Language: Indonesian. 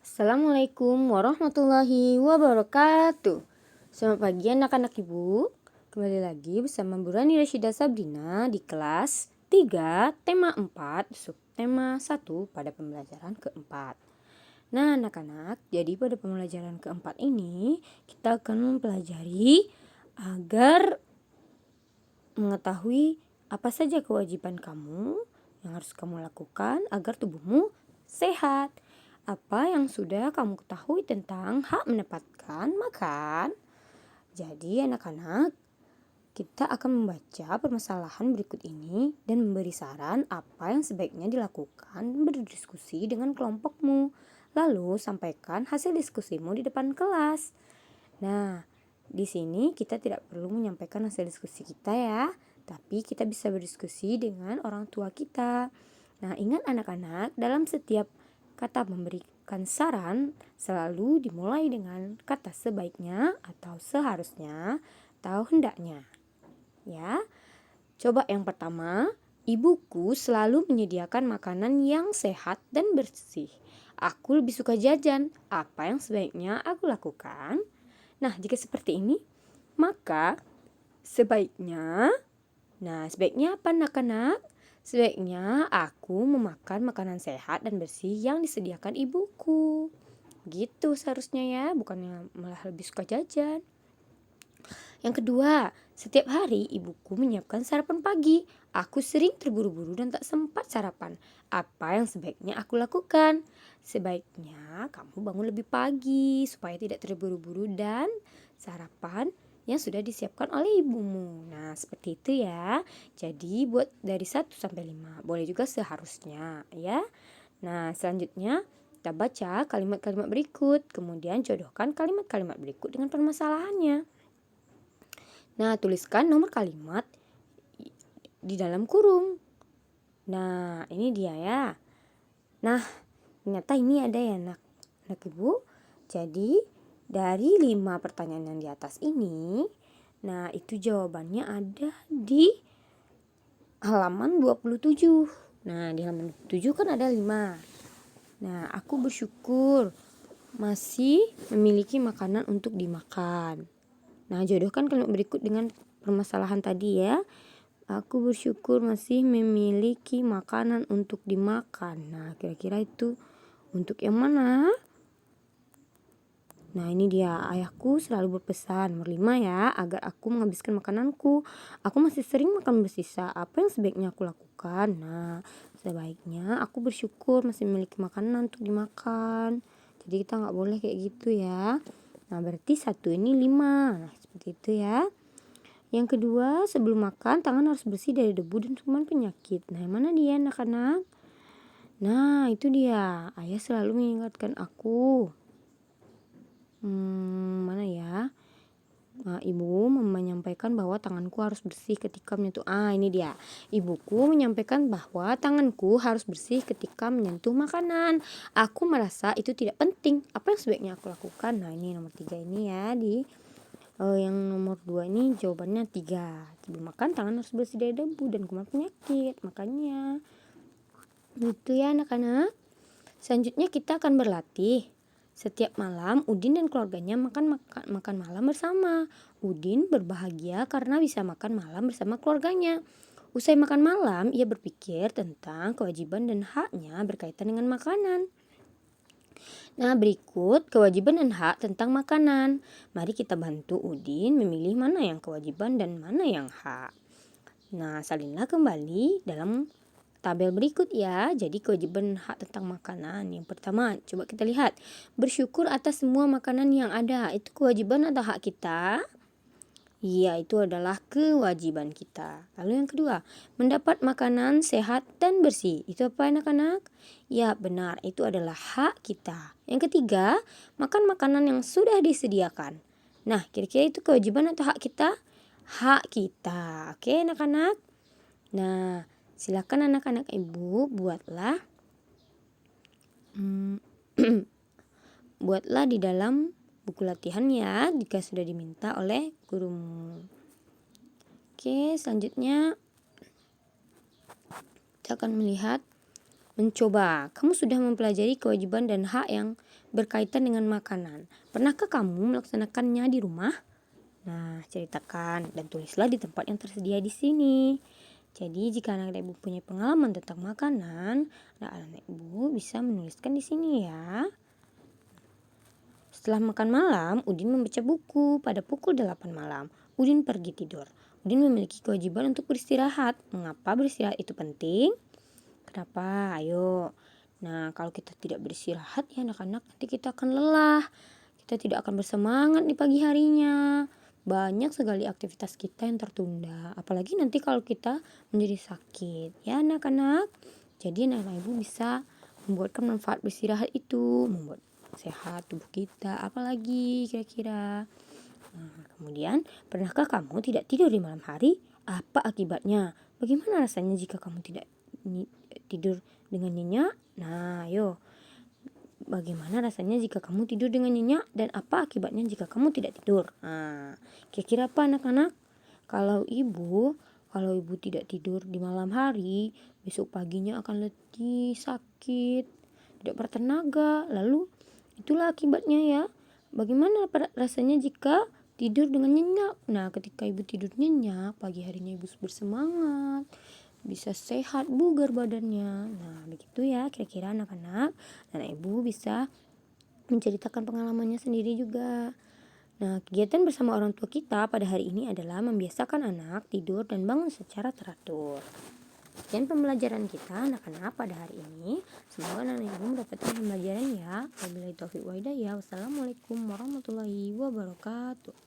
Assalamualaikum warahmatullahi wabarakatuh. Selamat pagi anak-anak ibu. Kembali lagi bersama Bu Rani Rashidah Sabrina di kelas 3 tema 4 subtema 1 pada pembelajaran keempat. Nah anak-anak, jadi pada pembelajaran keempat ini kita akan mempelajari agar mengetahui apa saja kewajiban kamu yang harus kamu lakukan agar tubuhmu sehat. Apa yang sudah kamu ketahui tentang hak mendapatkan makan? Jadi anak-anak, kita akan membaca permasalahan berikut ini dan memberi saran apa yang sebaiknya dilakukan dan berdiskusi dengan kelompokmu. Lalu sampaikan hasil diskusimu di depan kelas. Nah, di sini kita tidak perlu menyampaikan hasil diskusi kita ya, tapi kita bisa berdiskusi dengan orang tua kita. Nah, ingat anak-anak, dalam setiap kata memberikan saran selalu dimulai dengan kata sebaiknya atau seharusnya atau hendaknya. Ya. Coba yang pertama, ibuku selalu menyediakan makanan yang sehat dan bersih. Aku lebih suka jajan. Apa yang sebaiknya aku lakukan? Nah, jika seperti ini, maka sebaiknya apa anak-anak? Sebaiknya aku memakan makanan sehat dan bersih yang disediakan ibuku. Gitu seharusnya ya, bukannya malah lebih suka jajan. Yang kedua, setiap hari ibuku menyiapkan sarapan pagi. Aku sering terburu-buru dan tak sempat sarapan. Apa yang sebaiknya aku lakukan? Sebaiknya kamu bangun lebih pagi supaya tidak terburu-buru dan sarapan yang sudah disiapkan oleh ibumu. Nah, seperti itu ya. Jadi buat dari 1 sampai 5. Boleh juga seharusnya ya. Nah, selanjutnya kita baca kalimat-kalimat berikut. Kemudian jodohkan kalimat-kalimat berikut dengan permasalahannya. Nah, tuliskan nomor kalimat di dalam kurung. Nah, ini dia ya. Nah, ternyata ini ada ya anak ibu. Jadi, dari 5 pertanyaan yang di atas ini, nah itu jawabannya ada di halaman 27. Nah, di halaman 27 kan ada 5. Nah, aku bersyukur masih memiliki makanan untuk dimakan. Nah, jodohkan kalimat berikut dengan permasalahan tadi ya. Aku bersyukur masih memiliki makanan untuk dimakan. Nah, kira-kira itu untuk yang mana? Nah, ini dia. Ayahku selalu berpesan, nomor 5 ya, agar aku menghabiskan makananku. Aku masih sering makan bersisa. Apa yang sebaiknya aku lakukan? Nah, sebaiknya aku bersyukur masih memiliki makanan untuk dimakan. Jadi kita nggak boleh kayak gitu ya. Nah, berarti 1 ini 5. Nah, seperti itu ya. Yang kedua, sebelum makan, tangan harus bersih dari debu dan kuman penyakit. Nah, yang mana dia anak-anak? Nah, itu dia. Ayah selalu mengingatkan aku. Mana ya? Nah, ibu menyampaikan bahwa tanganku harus bersih ketika menyentuh. Ini dia. Ibuku menyampaikan bahwa tanganku harus bersih ketika menyentuh makanan. Aku merasa itu tidak penting. Apa yang sebaiknya aku lakukan? Nah, ini nomor 3 ini ya. Yang nomor 2 ini jawabannya 3. Sebelum makan, tangan harus bersih dari debu dan kuman penyakit. Makanya itu ya anak-anak. Selanjutnya kita akan berlatih. Setiap malam Udin dan keluarganya makan malam bersama. Udin berbahagia karena bisa makan malam bersama keluarganya. Usai makan malam, ia berpikir tentang kewajiban dan haknya berkaitan dengan makanan. Nah, berikut kewajiban dan hak tentang makanan. Mari kita bantu Udin memilih mana yang kewajiban dan mana yang hak. Nah, salinlah kembali dalam tabel berikut ya. Jadi kewajiban hak tentang makanan. Yang pertama, coba kita lihat. Bersyukur atas semua makanan yang ada. Itu kewajiban atau hak kita? Iya, itu adalah kewajiban kita. Lalu yang kedua, mendapat makanan sehat dan bersih. Itu apa anak-anak? Ya, benar. Itu adalah hak kita. Yang ketiga, makan makanan yang sudah disediakan. Nah, kira-kira itu kewajiban atau hak kita? Hak kita. Oke, anak-anak? Nah, silakan anak-anak ibu buatlah buatlah di dalam buku latihan ya jika sudah diminta oleh gurumu. Oke, selanjutnya kita akan melihat Mencoba, kamu sudah mempelajari kewajiban dan hak yang berkaitan dengan makanan. Pernahkah kamu melaksanakannya di rumah? Nah, ceritakan dan tulislah di tempat yang tersedia di sini. Jadi, jika anak ibu punya pengalaman tentang makanan, anak ibu bisa menuliskan di sini ya. Setelah makan malam, Udin membaca buku pada pukul 8 malam. Udin pergi tidur. Udin memiliki kewajiban untuk beristirahat. Mengapa beristirahat itu penting? Kenapa? Ayo. Nah, kalau kita tidak beristirahat ya anak-anak, nanti kita akan lelah. Kita tidak akan bersemangat di pagi harinya. Banyak sekali aktivitas kita yang tertunda. Apalagi nanti kalau kita menjadi sakit. Ya anak-anak. Jadi anak-anak ibu bisa membuatkan manfaat beristirahat itu. Membuat sehat tubuh kita. Apalagi kira-kira. Nah, kemudian, pernahkah kamu tidak tidur di malam hari? Apa akibatnya? Bagaimana rasanya jika kamu tidak tidur dengan nyenyak? Nah, ayo. Bagaimana rasanya jika kamu tidur dengan nyenyak dan apa akibatnya jika kamu tidak tidur? Nah, kira-kira apa anak-anak? Kalau ibu tidak tidur di malam hari, besok paginya akan letih, sakit, tidak bertenaga. Lalu itulah akibatnya ya. Bagaimana rasanya jika tidur dengan nyenyak? Nah, ketika ibu tidur nyenyak, pagi harinya ibu bersemangat, bisa sehat, bugar badannya. Nah, begitu ya kira-kira anak-anak. Dan ibu bisa menceritakan pengalamannya sendiri juga. Nah, kegiatan bersama orang tua kita pada hari ini adalah membiasakan anak tidur dan bangun secara teratur. Sekian pembelajaran kita anak-anak pada hari ini. Semoga anak-anak ibu mendapatkan pembelajaran ya. Wabillahi taufiq wa hidayah. Wassalamualaikum warahmatullahi wabarakatuh.